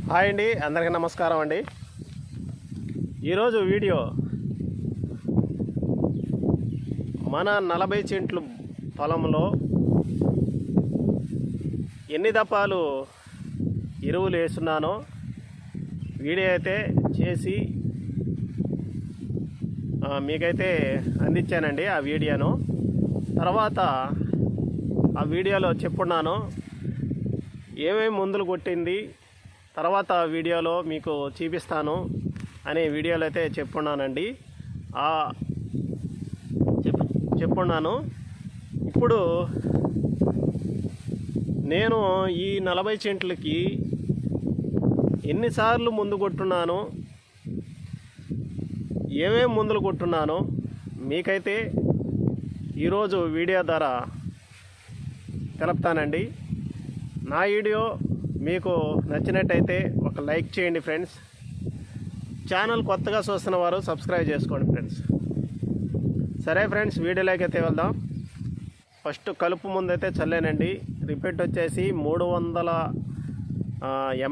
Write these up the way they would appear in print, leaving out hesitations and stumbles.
Hi అండి, అందరికీ నమస్కారం అండి. ఈరోజు వీడియో మన 40 సెంట్లు పొలంలో ఎన్ని దపాలు ఎరువులు వేస్తున్నానో వీడియో అయితే చేసి మీకైతే అందించానండి. ఆ వీడియోను తర్వాత ఆ వీడియోలో చెప్పున్నాను ఏమేమి మందులు కొట్టింది, తర్వాత వీడియోలో మీకు చూపిస్తాను అనే వీడియోలో అయితే చెప్పున్నానండి. చెప్పున్నాను. ఇప్పుడు నేను ఈ 40 సెంట్లకి ఎన్నిసార్లు మందు కొట్టున్నాను, ఏమేమి మందులు కొట్టున్నాను మీకైతే ఈరోజు వీడియో ద్వారా తెలుపుతానండి. నా వీడియో మీకు నచ్చినట్టయితే ఒక లైక్ చేయండి ఫ్రెండ్స్. ఛానల్ కొత్తగా చూస్తున్న వారు సబ్స్క్రైబ్ చేసుకోండి ఫ్రెండ్స్. సరే ఫ్రెండ్స్, వీడియోలోకి అయితే వెళ్దాం. ఫస్ట్ కలుపు ముందైతే చల్లానండి. రిపీట్ వచ్చేసి 300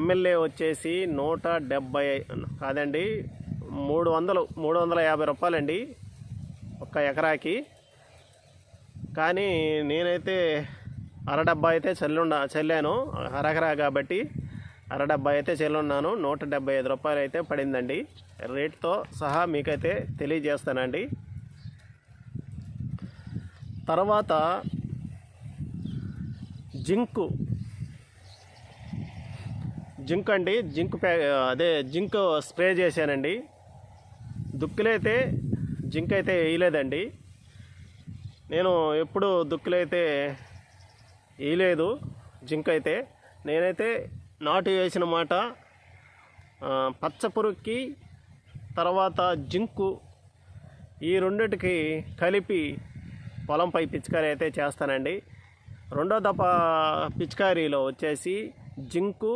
MLA వచ్చేసి 170 కాదండి, 350 రూపాయలండి ఒక్క ఎకరాకి. కానీ నేనైతే అరడబ్బా అయితే చల్లాను, అరెకరా కాబట్టి అరడబ్బా అయితే చల్లున్నాను. 175 రూపాయలు అయితే పడిందండి. రేట్తో సహా మీకైతే తెలియజేస్తానండి. తర్వాత జింక్ అండి, జింక్ స్ప్రే చేశానండి. దుక్కులైతే జింక్ అయితే వేయలేదండి. నేను ఎప్పుడు దుక్కులైతే వేయలేదు జింక్ అయితే. నేనైతే నాటు వేసిన మాట పచ్చపురుగుకి తర్వాత జింకు ఈ రెండిటికి కలిపి పొలంపై పిచికారీ అయితే చేస్తానండి. రెండో దఫా పిచికారీలో వచ్చేసి జింకు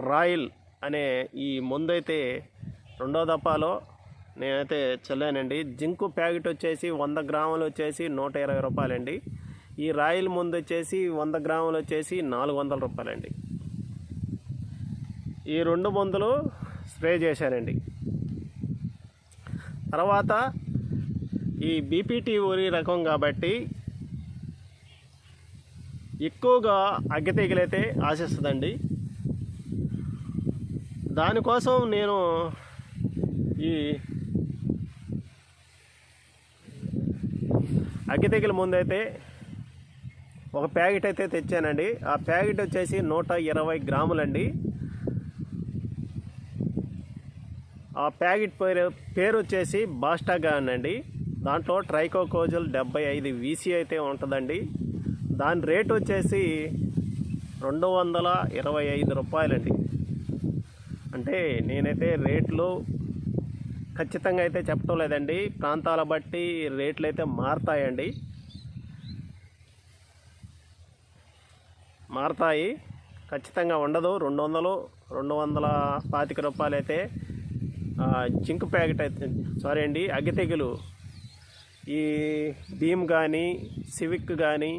రాయిల్ అనే ఈ మందైతే రెండో దఫాలో నేనైతే చల్లానండి. జింకు ప్యాకెట్ వచ్చేసి 100 గ్రాములు వచ్చేసి 120 రూపాయలండి. ఈ రాయిల్ మందు వచ్చేసి 100 గ్రాములు వచ్చేసి 400 రూపాయలండి. ఈ రెండు మందులు స్ప్రే చేశానండి. తర్వాత ఈ బీపీటీ ఊరి రకం కాబట్టి ఎక్కువగా అగ్గి తెగులైతే ఆశిస్తుందండి. దానికోసం నేను ఈ అగ్గి తెగుల ముందైతే ఒక ప్యాకెట్ అయితే తెచ్చానండి. ఆ ప్యాకెట్ వచ్చేసి 120 గ్రాములండి. ఆ ప్యాకెట్ పేరు వచ్చేసి బాస్టాగాన్ అండి. దాంట్లో ట్రైకోకోజల్ 75 VC అయితే ఉంటుందండి. దాని రేట్ వచ్చేసి 225 రూపాయలండి. అంటే నేనైతే రేట్లు ఖచ్చితంగా అయితే చెప్పడం లేదండి, ప్రాంతాల బట్టి రేట్లు అయితే మారుతాయండి, మారుతాయి. ఖచ్చితంగా ఉండదు. 200-225 రూపాయలు అయితే జింక్ ప్యాకెట్ అయితే అగ్గి తెగులు ఈ భీమ్ కానీ సివిక్ కానీ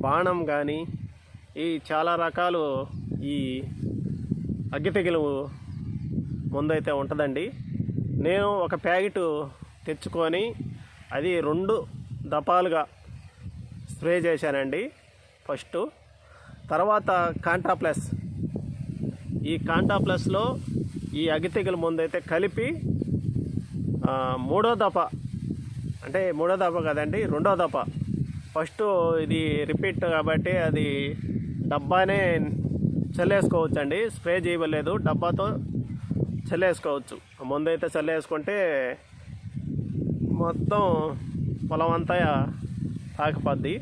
బాణం కానీ ఈ చాలా రకాలు ఈ అగ్గి తెగులు ముందైతే ఉంటుందండి. నేను ఒక ప్యాకెట్ తెచ్చుకొని అది 2 దఫాలుగా స్ప్రే చేశానండి ఫస్ట్. తర్వాత కాంటాప్లస్, ఈ కాంటాప్లస్లో ఈ అగ్గి తెగులు ముందైతే కలిపి మూడో దఫా కదండి, రెండో దఫా. ఫస్ట్ ఇది రిపీట్ కాబట్టి అది డబ్బానే చల్లేసుకోవచ్చు అండి, స్ప్రే చేయలేదు, డబ్బాతో చల్లేసుకోవచ్చు. ముందైతే చల్లేసుకుంటే మొత్తం పొలం అంతా తాకిపోద్ది.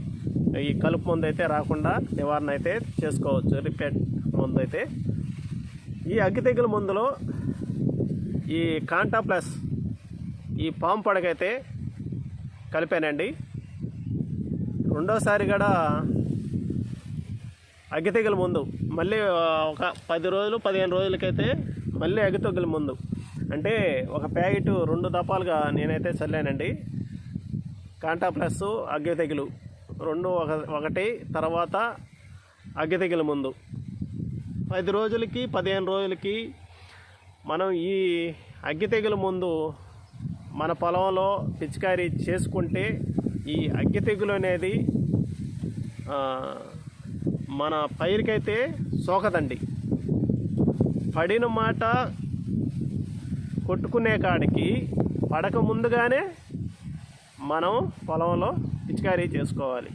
ఈ కలుపు మందు అయితే రాకుండా నివారణ అయితే చేసుకోవచ్చు రిపీట్ మందు అయితే. ఈ అగ్గి తెగుల మందులో ఈ కాంటాప్లస్ ఈ పాము పడకైతే కలిపానండి. రెండోసారి కూడా అగ్గి తెగుల మందు మళ్ళీ ఒక 10-15 రోజులకైతే మళ్ళీ అగ్గి తెగుల మందు అంటే ఒక ప్యాకెట్ 2 దఫాలుగా నేనైతే చల్లానండి. కాంటాప్లస్ అగ్గి తెగులు రెండు ఒకటి, తర్వాత అగ్గి తెగుల ముందు 10 రోజులకి 15 రోజులకి మనం ఈ అగ్గి తెగులు ముందు మన పొలంలో పిచికారీ చేసుకుంటే ఈ అగ్గి తెగులు అనేది మన పైరుకైతే సోకదండి. పడిన మాట కొట్టుకునే కాడికి పడక ముందుగానే మనం పొలంలో పిచికారీ చేసుకోవాలి.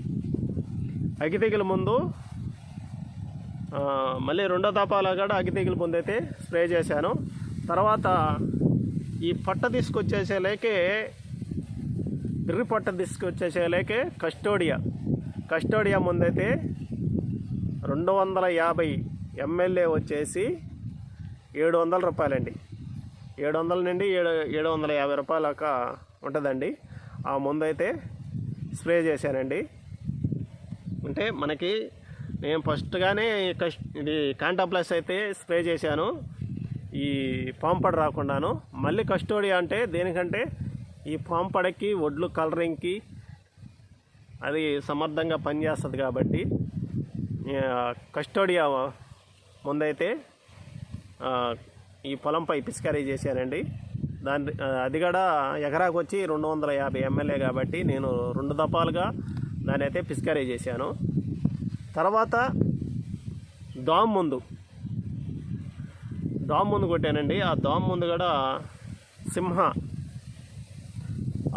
అగ్గి తెగులు ముందు మళ్ళీ రెండో దఫాలో కూడా అగ్గి తెగులు ముందు అయితే స్ప్రే చేశాను. తర్వాత ఈ పొట్ట తీసుకొచ్చేసేలేకే బిర్రి పొట్ట తీసుకొచ్చేసేలేకే కస్టోడియా ముందైతే 250 ml వచ్చేసి 700 రూపాయలండి. 700 నుండి 750 రూపాయల దాకా ఉంటుందండి. ఆ ముందైతే స్ప్రే చేశానండి. అంటే మనకి నేను ఫస్ట్గానే ఇది కాంటాప్లస్ అయితే స్ప్రే చేశాను, ఈ పాంపడ రాకుండాను. మళ్ళీ కస్టోడియా అంటే దేనికంటే ఈ పాంపడకి ఒడ్లు కలరింగ్కి అది సమర్థంగా పనిచేస్తుంది కాబట్టి కస్టోడియా ముందైతే ఈ పొలంపై పిచికారీ చేశానండి. అది కూడా ఎకరాకు వచ్చి 250 ml కాబట్టి నేను 2 దఫాలుగా దాన్ని అయితే పిచికారీ చేశాను. తర్వాత దోమ ముందు కొట్టానండి. ఆ దోమ ముందు కూడా సింహ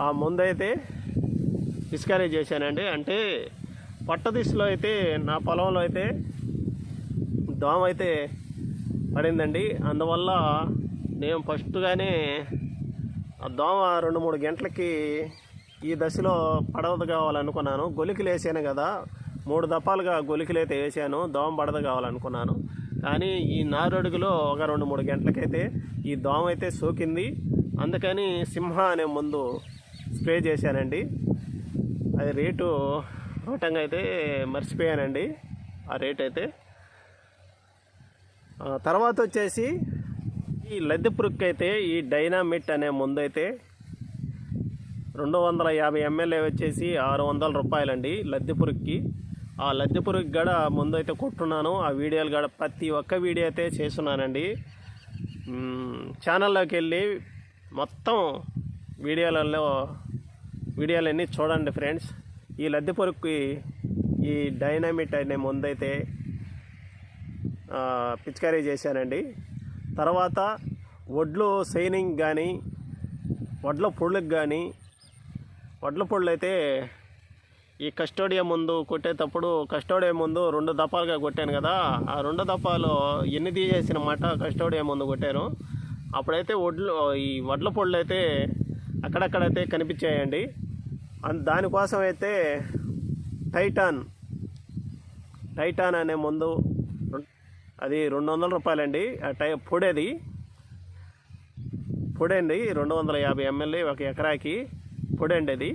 ఆ ముందైతే పిచికారీ చేశానండి. అంటే పొట్ట దిశలో అయితే నా పొలంలో అయితే దోమ అయితే పడిందండి. అందువల్ల నేను ఫస్ట్గానే ఆ దోమ 2-3 గంటలకి ఈ దశలో పడవదు కావాలనుకున్నాను. గొలికలు వేసాను కదా, 3 దఫాలుగా గొలికలు అయితే వేసాను, దోమ పడదు కావాలనుకున్నాను. కానీ ఈ 4 అడుగులో ఒక 2-3 గంటలకైతే ఈ దోమ అయితే సోకింది. అందుకని సింహ అనే ముందు స్ప్రే చేశానండి. అది రేటు ఇవ్వటంగా అయితే మర్చిపోయానండి, ఆ రేట్ అయితే. తర్వాత వచ్చేసి ఈ లద్దె పురుగుకి అయితే ఈ డైనామిట్ అనే ముందు అయితే 250 ml వచ్చేసి 600 రూపాయలండి లద్దె పురుగుకి. ఆ లద్దె పురుగు కూడా ముందు అయితే కొట్టున్నాను. ఆ వీడియోలు కూడా ప్రతి ఒక్క వీడియో అయితే చేస్తున్నానండి. ఛానల్లోకి వెళ్ళి మొత్తం వీడియోలన్నీ చూడండి ఫ్రెండ్స్. ఈ లద్దె పురుగుకి ఈ డైనామిట్ అనే ముందైతే పిచికారీ చేశానండి. తర్వాత వడ్లు సైనింగ్ కానీ వడ్ల పొళ్ళకి కానీ వడ్ల పొళ్ళు అయితే ఈ కస్టోడియా ముందు కొట్టేటప్పుడు కస్టోడియా ముందు 2 దఫాలుగా కొట్టాను కదా, ఆ 2 దఫాలు ఎన్ని తీసేసిన మాట కస్టోడియా ముందు కొట్టాను. అప్పుడైతే ఈ వడ్ల పొళ్ళు అయితే అక్కడక్కడైతే కనిపించాయండి. దానికోసం అయితే టైటాన్ అనే ముందు అది 200 రూపాయలండి. పొడండి 250 ml ఒక ఎకరాకి పొడండి. అది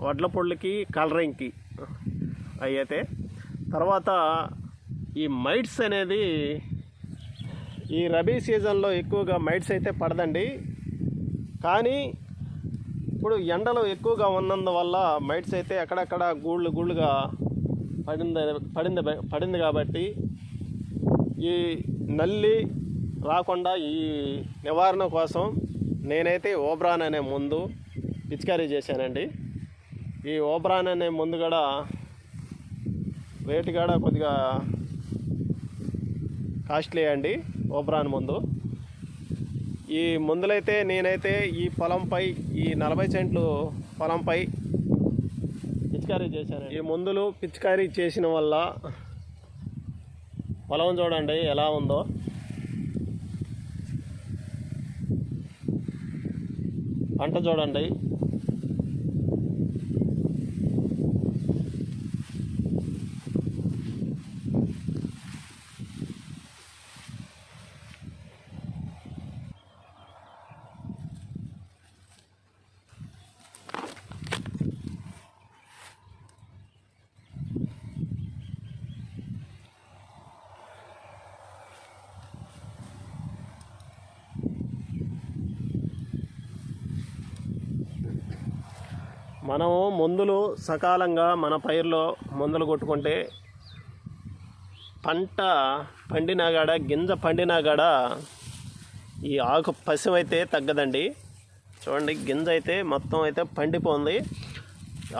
వడ్ల పొళ్ళకి కలరింగ్కి అవి అయితే. తర్వాత ఈ మైట్స్ అనేది ఈ రబీ సీజన్లో ఎక్కువగా మైట్స్ అయితే పడదండి. కానీ ఇప్పుడు ఎండలు ఎక్కువగా ఉన్నందువల్ల మైట్స్ అయితే అక్కడక్కడ గూళ్ళుగా పడింది కాబట్టి ఈ నల్లి రాకుండా ఈ నివారణ కోసం నేనైతే ఓబ్రాన్ అనే ముందు పిచికారీ చేశానండి. ఈ ఓబ్రాన్ అనే ముందు కూడా రేటు కూడా కొద్దిగా కాస్ట్లీ అండి. ఓబ్రాన్ ముందు ఈ మందులైతే నేనైతే ఈ పొలంపై ఈ 40 సెంట్లు పొలంపై పిచికారీ చేశాను. ఈ మందులు పిచికారీ చేసిన వల్ల పొలం చూడండి ఎలా ఉందో. పంట చూడండి. మనము మందులు సకాలంగా మన పైరులో మందులు కొట్టుకుంటే పంట పండినా కాడ గింజ పండినా కాడ ఈ ఆకు పశం అయితే తగ్గదండి. చూడండి, గింజ అయితే మొత్తం అయితే పండిపోయింది.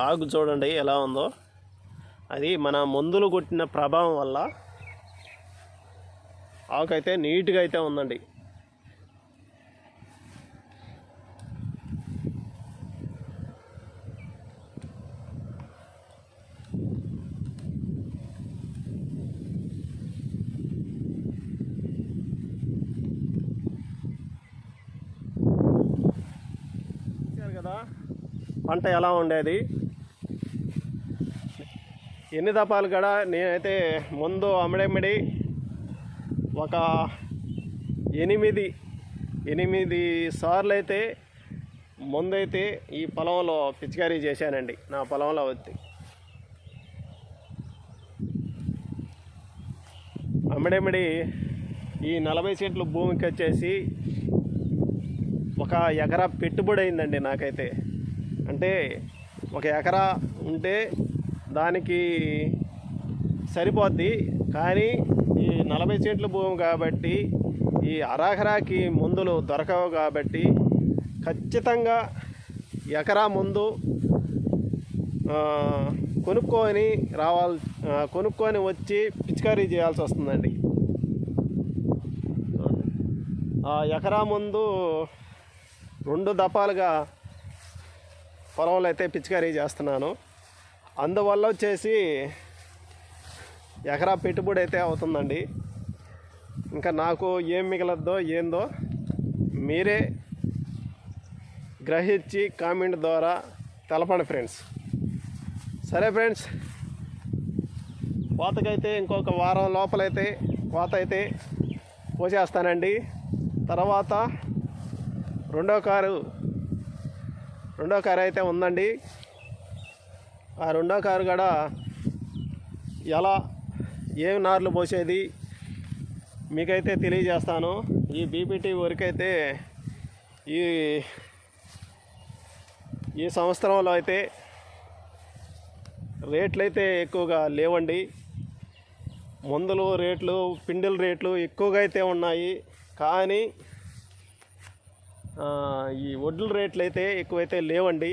ఆకు చూడండి ఎలా ఉందో. అది మన మందులు కొట్టిన ప్రభావం వల్ల ఆకు అయితే నీట్గా అయితే ఉందండి. కదా పంట ఎలా ఉండేది, ఎన్ని దపాలు కూడా నేనైతే ముందు అమ్మడెమ్మడి ఒక 8 సార్లు అయితే ముందైతే ఈ పొలంలో పిచికారీ చేశానండి. నా పొలంలో వచ్చి అమ్మడెమ్మడి ఈ 40 సెంట్లు భూమికి వచ్చేసి ఒక ఎకరా పెట్టుబడి అయిందండి నాకైతే. అంటే ఒక ఎకరా ఉంటే దానికి సరిపోద్ది, కానీ ఈ 40 సెంట్ల భూమి కాబట్టి ఈ అరాఖరాకి మందులు దొరకవు కాబట్టి ఖచ్చితంగా ఎకరా ముందు కొనుక్కొని వచ్చి పిచికారీ చేయాల్సి వస్తుందండి. ఆ ఎకరా ముందు 2 దపాలుగా పొలంలో అయితే పిచికారీ చేస్తున్నాను. అందువల్ల వచ్చేసి ఎకరా పెట్టుబడి అయితే అవుతుందండి. ఇంకా నాకు ఏం మిగలద్దో ఏందో మీరే గ్రహించి కామెంట్ ద్వారా తెలపండి ఫ్రెండ్స్. సరే ఫ్రెండ్స్, కోతకైతే ఇంకొక వారం లోపలైతే కోత అయితే పోసేస్తానండి. తర్వాత రెండో కారు అయితే ఉందండి. ఆ రెండో కారు కూడా ఎలా ఏం నార్లు పోసేది మీకైతే తెలియజేస్తాను. ఈ బీపీటీ వరకైతే ఈ సంవత్సరంలో అయితే రేట్లు అయితే ఎక్కువగా లేవండి. మందులు రేట్లు, పిండిల రేట్లు ఎక్కువగా అయితే ఉన్నాయి. కానీ ఈ వడ్ల రేట్లు అయితే ఎక్కువైతే లేవండి.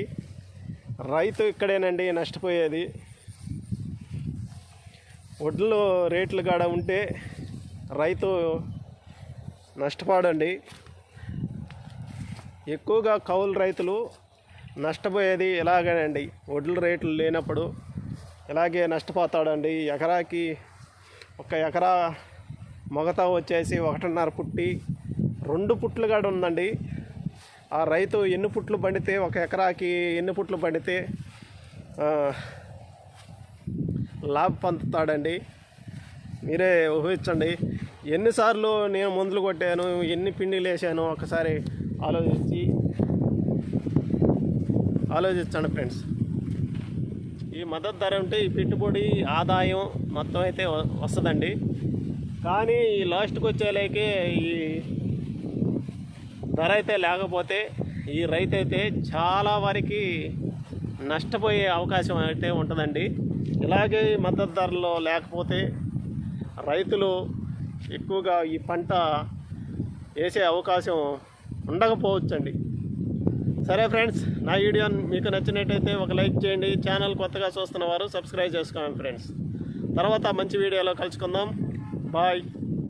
రైతు ఇక్కడేనండి నష్టపోయేది. వడ్లు రేట్లు కాడ ఉంటే రైతు నష్టపోడండి. ఎక్కువగా కౌలు రైతులు నష్టపోయేది ఇలాగేనండి. వడ్ల రేట్లు లేనప్పుడు ఇలాగే నష్టపోతాడండి. ఎకరాకి ఒక ఎకరా మొగతా వచ్చేసి 1.5 పుట్టి 2 పుట్లు కాడ ఉందండి. ఆ రైతు ఎన్ని పుట్లు పండితే, ఒక ఎకరాకి ఎన్ని పుట్లు పండితే లాభ పొందుతాడండి. మీరే ఊహించండి. ఎన్నిసార్లు నేను మందులు కొట్టాను, ఎన్ని పిండిలు వేసాను ఒకసారి ఆలోచించండి ఫ్రెండ్స్. ఈ మద్దతు ధర ఉంటే ఈ పెట్టుబడి ఆదాయం మొత్తం అయితే వస్తుందండి. కానీ ఈ లాస్ట్కి వచ్చేలాగే ఈ ధర అయితే లేకపోతే ఈ రైతు అయితే చాలా వరకు నష్టపోయే అవకాశం అయితే ఉంటుందండి. ఇలాగే మద్దతు ధరలో లేకపోతే రైతులు ఎక్కువగా ఈ పంట వేసే అవకాశం ఉండకపోవచ్చండి. సరే ఫ్రెండ్స్, నా వీడియో మీకు నచ్చినట్టయితే ఒక లైక్ చేయండి. ఛానల్ కొత్తగా చూస్తున్న వారు సబ్స్క్రైబ్ చేసుకోండి ఫ్రెండ్స్. తర్వాత మంచి వీడియోలో కలుసుకుందాం. బాయ్.